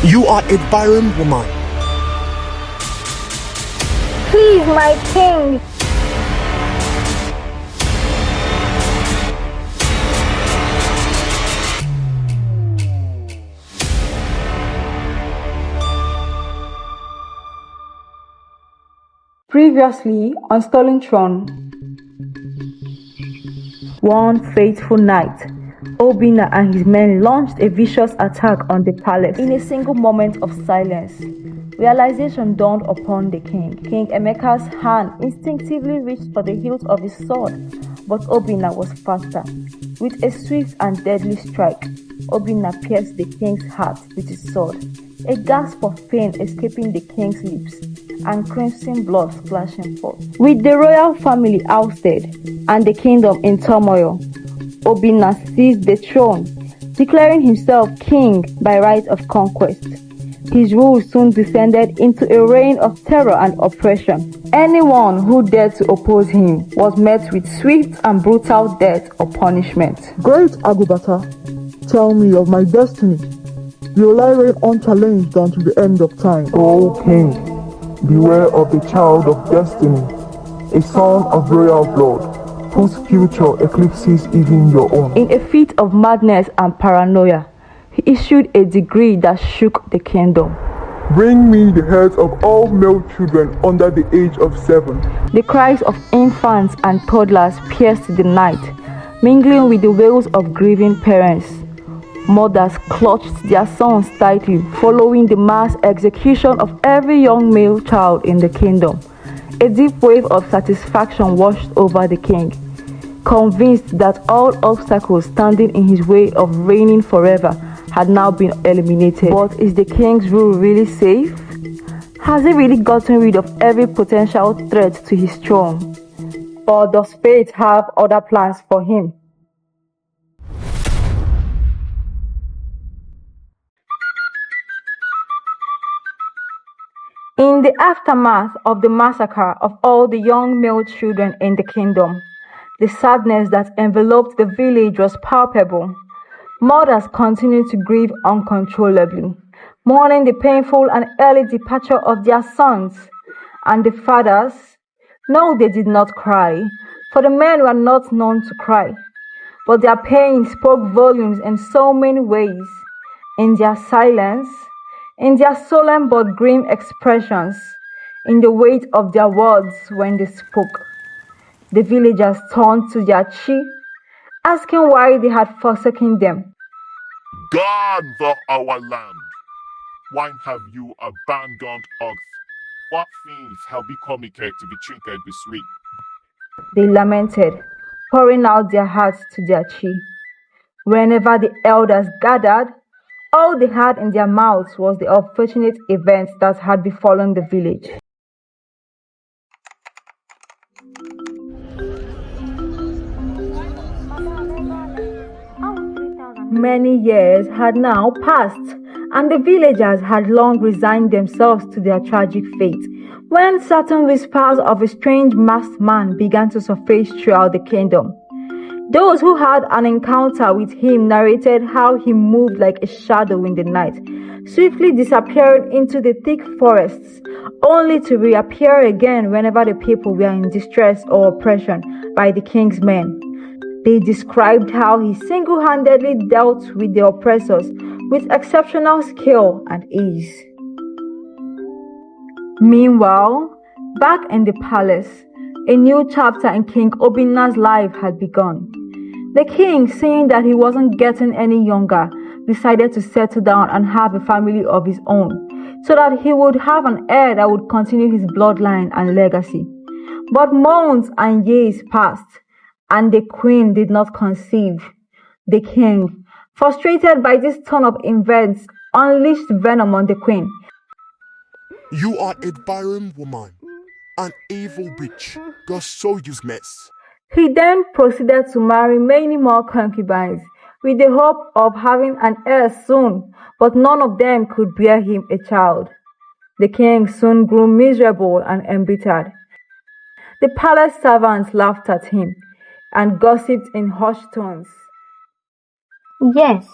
You are a barren woman. Please, my king. Previously on Stolen Throne. One fateful night, Obinna and his men launched a vicious attack on the palace. In a single moment of silence, realization dawned upon the king. King Emeka's hand instinctively reached for the hilt of his sword, but Obinna was faster. With a swift and deadly strike, Obinna pierced the king's heart with his sword, a gasp of pain escaping the king's lips, and crimson blood splashing forth. With the royal family ousted and the kingdom in turmoil, Obinna seized the throne, declaring himself king by right of conquest. His rule soon descended into a reign of terror and oppression. Anyone who dared to oppose him was met with swift and brutal death or punishment. Great Agubata, tell me of my destiny. Will I reign unchallenged until the end of time? O king, beware of the child of destiny, a son of royal blood, whose future eclipses even your own. In a fit of madness and paranoia, he issued a decree that shook the kingdom. Bring me the heads of all male children under the age of 7. The cries of infants and toddlers pierced the night, mingling with the wails of grieving parents. Mothers clutched their sons tightly, following the mass execution of every young male child in the kingdom. A deep wave of satisfaction washed over the king, convinced that all obstacles standing in his way of reigning forever had now been eliminated. But is the king's rule really safe? Has he really gotten rid of every potential threat to his throne? Or does fate have other plans for him? In the aftermath of the massacre of all the young male children in the kingdom, the sadness that enveloped the village was palpable. Mothers continued to grieve uncontrollably, mourning the painful and early departure of their sons. And the fathers, no, they did not cry, for the men were not known to cry. But their pain spoke volumes in so many ways, in their silence, in their solemn but grim expressions, in the weight of their words when they spoke. The villagers turned to their chief, asking why they had forsaken them. God for our land, why have you abandoned us? What things have we communicated to be treated with sweet? They lamented, pouring out their hearts to their chief. Whenever the elders gathered, all they had in their mouths was the unfortunate events that had befallen the village. Many years had now passed, and the villagers had long resigned themselves to their tragic fate, when certain whispers of a strange masked man began to surface throughout the kingdom. Those who had an encounter with him narrated how he moved like a shadow in the night, swiftly disappearing into the thick forests, only to reappear again whenever the people were in distress or oppression by the king's men. They described how he single-handedly dealt with the oppressors with exceptional skill and ease. Meanwhile, back in the palace, a new chapter in King Obinna's life had begun. The king, seeing that he wasn't getting any younger, decided to settle down and have a family of his own, so that he would have an heir that would continue his bloodline and legacy. But months and years passed, and the queen did not conceive. The king, frustrated by this turn of events, unleashed venom on the queen. You are a barren woman, an evil witch. You're so useless. He then proceeded to marry many more concubines, with the hope of having an heir soon, but none of them could bear him a child. The king soon grew miserable and embittered. The palace servants laughed at him and gossiped in hushed tones. Yes,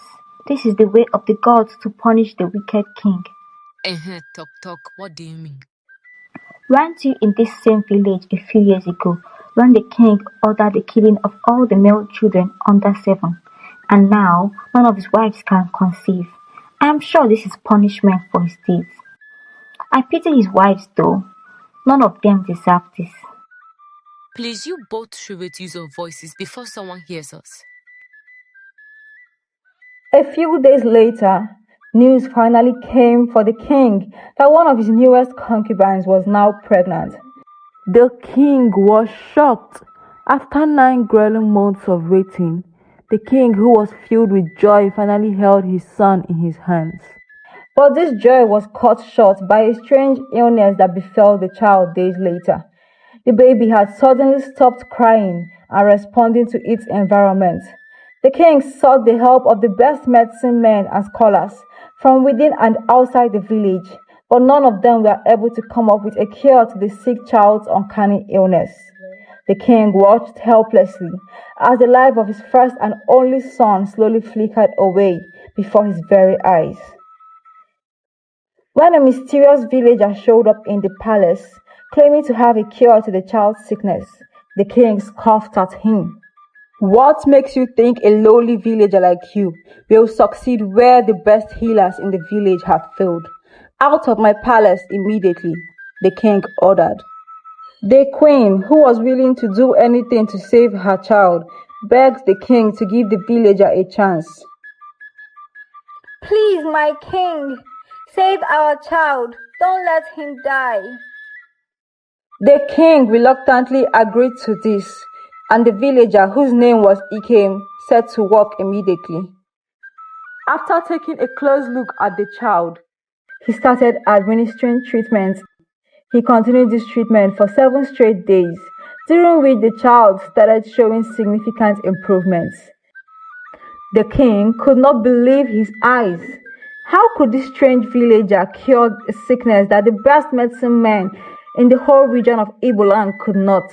This is the way of the gods to punish the wicked king. Talk. What do you mean? Weren't you in this same village a few years ago when the king ordered the killing of all the male children under 7, and now none of his wives can conceive? I am sure this is punishment for his deeds. I pity his wives though. None of them deserve this. Please, you both should reduce your voices before someone hears us. A few days later, news finally came for the king that one of his newest concubines was now pregnant. The king was shocked. After 9 grueling months of waiting, the king, who was filled with joy, finally held his son in his hands. But this joy was cut short by a strange illness that befell the child days later. The baby had suddenly stopped crying and responding to its environment. The king sought the help of the best medicine men and scholars from within and outside the village, but none of them were able to come up with a cure to the sick child's uncanny illness. The king watched helplessly as the life of his first and only son slowly flickered away before his very eyes. When a mysterious villager showed up in the palace, claiming to have a cure to the child's sickness, the king scoffed at him. What makes you think a lowly villager like you will succeed where the best healers in the village have failed? Out of my palace immediately, the king ordered. The queen, who was willing to do anything to save her child, begged the king to give the villager a chance. Please, my king, save our child. Don't let him die. The king reluctantly agreed to this, and the villager, whose name was Ikem, set to work immediately. After taking a close look at the child, he started administering treatment. He continued this treatment for 7 straight days, during which the child started showing significant improvements. The king could not believe his eyes. How could this strange villager cure a sickness that the best medicine men in the whole region of Igbo land could not?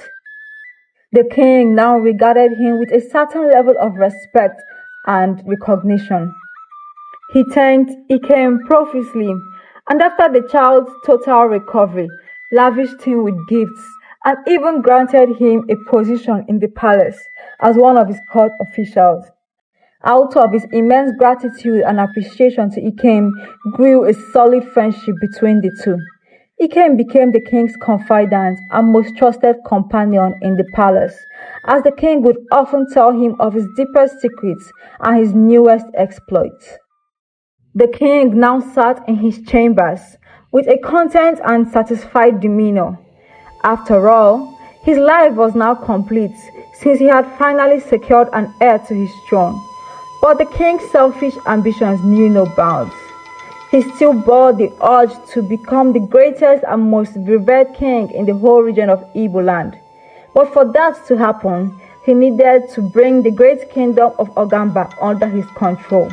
The king now regarded him with a certain level of respect and recognition. He thanked Ikem profusely, and after the child's total recovery, lavished him with gifts and even granted him a position in the palace as one of his court officials. Out of his immense gratitude and appreciation to Ikem grew a solid friendship between the two. Ikem became the king's confidant and most trusted companion in the palace, as the king would often tell him of his deepest secrets and his newest exploits. The king now sat in his chambers with a content and satisfied demeanor. After all, his life was now complete, since he had finally secured an heir to his throne. But the king's selfish ambitions knew no bounds. He still bore the urge to become the greatest and most revered king in the whole region of Igbo land. But for that to happen, he needed to bring the great kingdom of Ogamba under his control.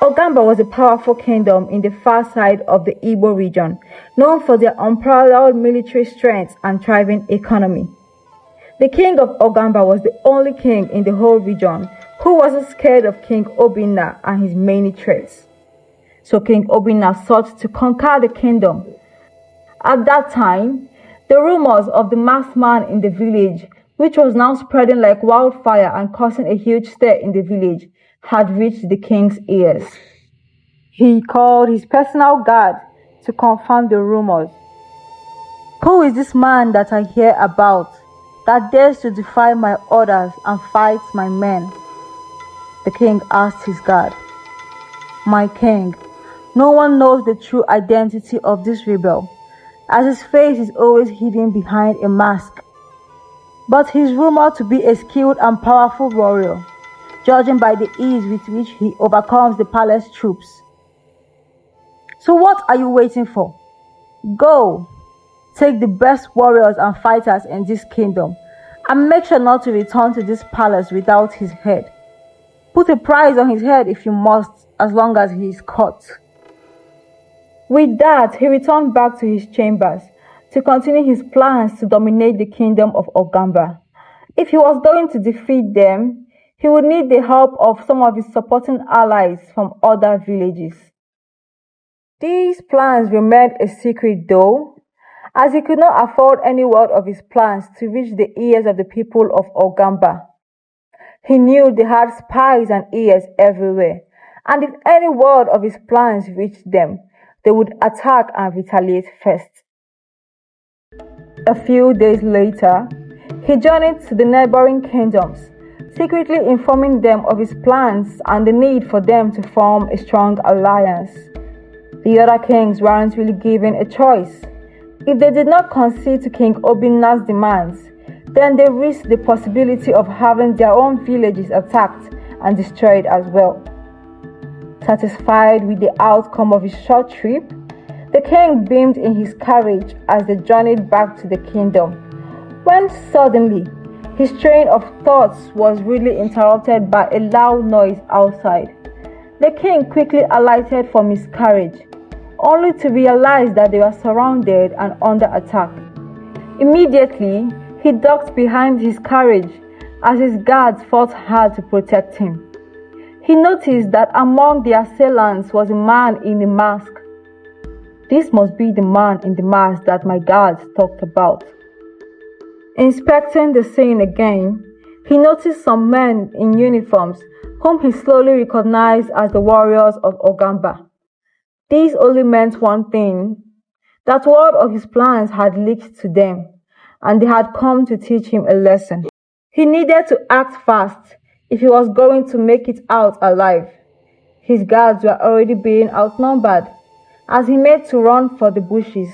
Ogamba was a powerful kingdom in the far side of the Igbo region, known for their unparalleled military strength and thriving economy. The king of Ogamba was the only king in the whole region who wasn't scared of King Obinna and his many threats. So King Obinna sought to conquer the kingdom. At that time, the rumors of the masked man in the village, which was now spreading like wildfire and causing a huge stir in the village, had reached the king's ears. He called his personal guard to confirm the rumors. Who is this man that I hear about, that dares to defy my orders and fight my men? The king asked his guard. My king, no one knows the true identity of this rebel, as his face is always hidden behind a mask. But he is rumored to be a skilled and powerful warrior, judging by the ease with which he overcomes the palace troops. So what are you waiting for? Go, take the best warriors and fighters in this kingdom, and make sure not to return to this palace without his head. Put a price on his head if you must, as long as he is caught. With that, he returned back to his chambers to continue his plans to dominate the kingdom of Ogamba. If he was going to defeat them, He would need the help of some of his supporting allies from other villages. These plans remained a secret though, as he could not afford any word of his plans to reach the ears of the people of Ogamba. He knew they had spies and ears everywhere, and if any word of his plans reached them, they would attack and retaliate first. A few days later, he journeyed to the neighboring kingdoms, secretly informing them of his plans and the need for them to form a strong alliance. The other kings weren't really given a choice. If they did not concede to King Obinna's demands, then they risked the possibility of having their own villages attacked and destroyed as well. Satisfied with the outcome of his short trip, the king beamed in his carriage as they journeyed back to the kingdom, when suddenly his train of thoughts was rudely interrupted by a loud noise outside. The king quickly alighted from his carriage, only to realize that they were surrounded and under attack. Immediately, he ducked behind his carriage as his guards fought hard to protect him. He noticed that among the assailants was a man in a mask. This must be the man in the mask that my guards talked about. Inspecting the scene again, he noticed some men in uniforms whom he slowly recognized as the warriors of Ogamba. These only meant one thing, that word of his plans had leaked to them, and they had come to teach him a lesson. He needed to act fast if he was going to make it out alive. His guards were already being outnumbered. As he made to run for the bushes,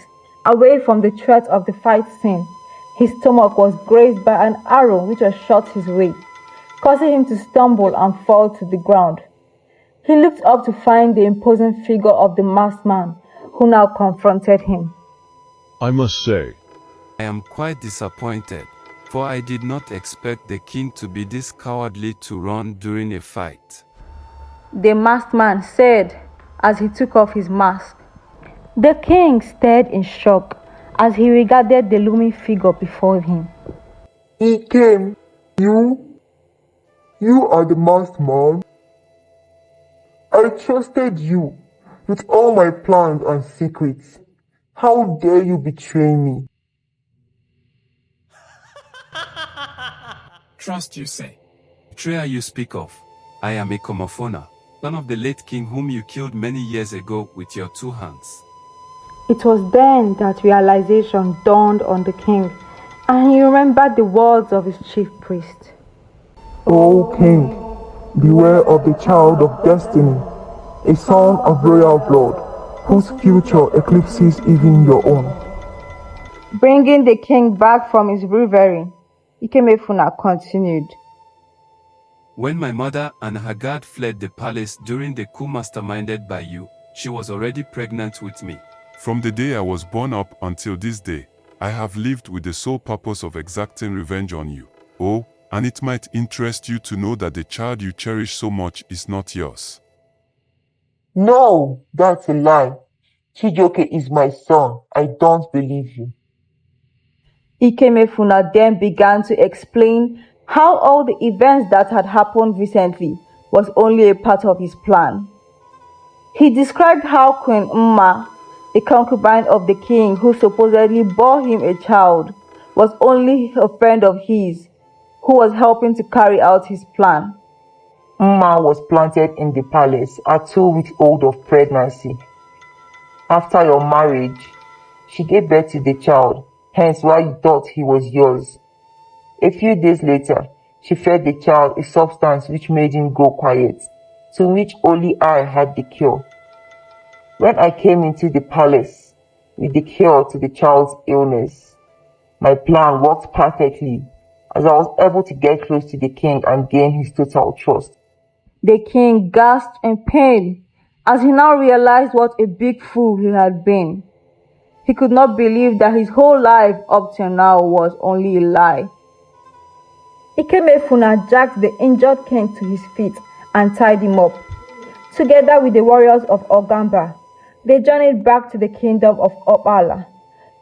away from the threat of the fight scene, his stomach was grazed by an arrow which was shot his way, causing him to stumble and fall to the ground. He looked up to find the imposing figure of the masked man, who now confronted him. I must say, I am quite disappointed, for I did not expect the king to be this cowardly to run during a fight. The masked man said as he took off his mask. The king stared in shock as he regarded the looming figure before him. He came. You are the masked man. I trusted you with all my plans and secrets. How dare you betray me? Trust you say. Betrayal you speak of. I am a Komofona, son of the late king whom you killed many years ago with your 2 hands. It was then that realization dawned on the king, and he remembered the words of his chief priest. O king, beware of the child of destiny, a son of royal blood, whose future eclipses even your own. Bringing the king back from his reverie, Ikemefuna continued. When my mother and her guard fled the palace during the coup masterminded by you, she was already pregnant with me. From the day I was born up until this day, I have lived with the sole purpose of exacting revenge on you. Oh, and it might interest you to know that the child you cherish so much is not yours. No, that's a lie. Chijoke is my son. I don't believe you. Ikemefuna then began to explain how all the events that had happened recently was only a part of his plan. He described how Queen Mma, the concubine of the king who supposedly bore him a child, was only a friend of his who was helping to carry out his plan. Mma was planted in the palace at 2 weeks old of pregnancy. After your marriage, she gave birth to the child, hence why you thought he was yours. A few days later, she fed the child a substance which made him go quiet, to which only I had the cure. When I came into the palace with the cure to the child's illness, my plan worked perfectly, as I was able to get close to the king and gain his total trust. The king gasped in pain as he now realized what a big fool he had been. He could not believe that his whole life up till now was only a lie. Ikemefuna dragged the injured king to his feet and tied him up. Together with the warriors of Ogamba, they journeyed back to the kingdom of Okpala,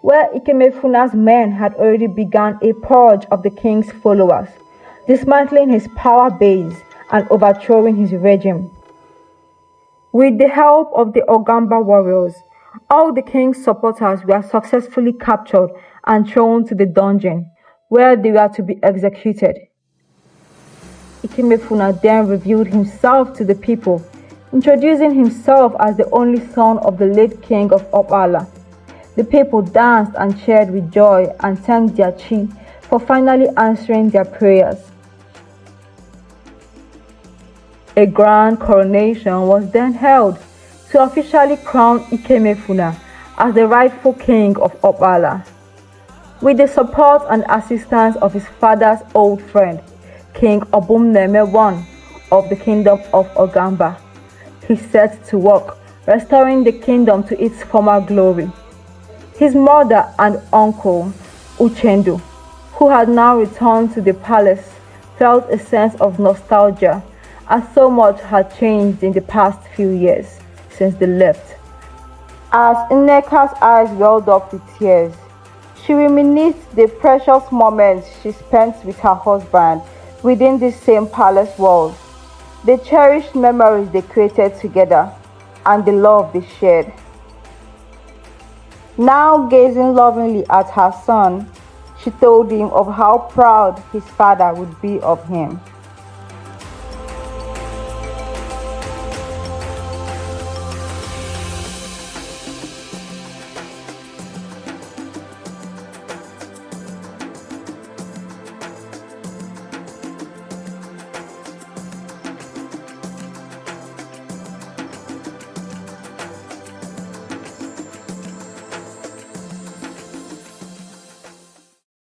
where Ikemefuna's men had already begun a purge of the king's followers, dismantling his power base and overthrowing his regime. With the help of the Ogamba warriors, all the king's supporters were successfully captured and thrown to the dungeon, where they were to be executed. Ikemefuna then revealed himself to the people, introducing himself as the only son of the late king of Okpala. The people danced and cheered with joy and thanked their chief for finally answering their prayers. A grand coronation was then held to officially crown Ikemefuna as the rightful king of Okpala. With the support and assistance of his father's old friend, King Obinna I of the kingdom of Ogamba, he set to work, restoring the kingdom to its former glory. His mother and uncle, Uchendu, who had now returned to the palace, felt a sense of nostalgia, as so much had changed in the past few years since they left. As Nneka's eyes welled up with tears, she reminisced the precious moments she spent with her husband within the same palace walls, the cherished memories they created together, and the love they shared. Now gazing lovingly at her son, she told him of how proud his father would be of him.